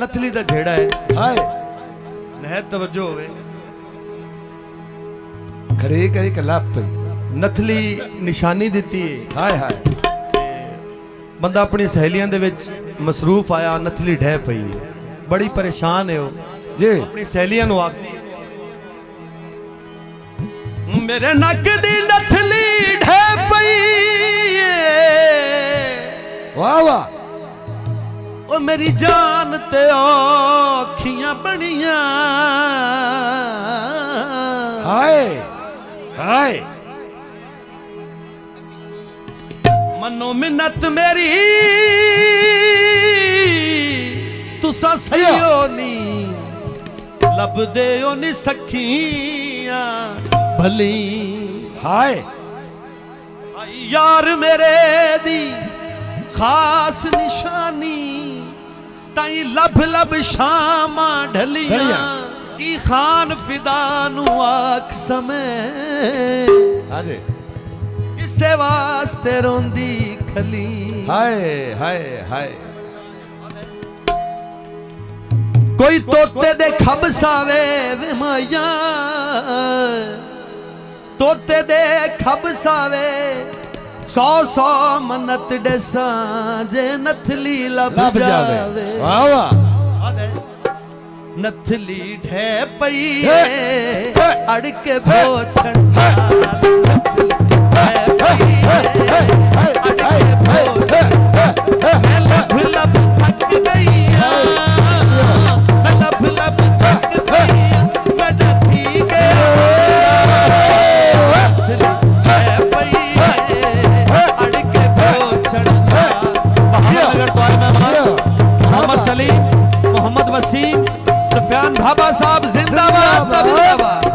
नथली दा जेड़ा है हाय नहर तवज्जो होवे खड़े करी कलाप नथली निशानी दिती है हाय हाय बंदा अपनी सहेलियां दे विच मसरूफ आया नथली ढह पई बड़ी परेशान है वो जी अपनी सहेलियां नु आखदी मेरे नक दी नथली ढह पई वाह वाह ओ मेरी जान ते औखियां बनियां हाय हाय मनो मिन्नत मेरी तुसा सहियो नी लब दे ओ नी सखियां भली हाय यार मेरे दी खास निशानी ताई लब लब शामा ढलियां की खान फिदा नु आख समय अरे इसे वास्ते रोंदी खली हाय हाय हाय कोई तोते दे खबसावे वे माया तोते दे खबसावे 100 मन्नत दे साजे नथली लब जावे वाह वाह नथली ढह पई अड़के भोछड़ लब लब थक गईया लब लब थक गईया मैं डथी गया पई अड़के भोछड़ना बहादुर तो आए मेहमान मोहम्मद सलीम मोहम्मद वसीम सफियान भाबा साहब जिंदाबाद जिंदाबाद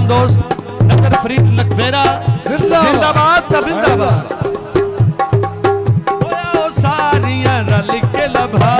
दोस्त नजर फरीद लखवेरा जिंदाबाद जिंदाबाद सारियां रल के लभा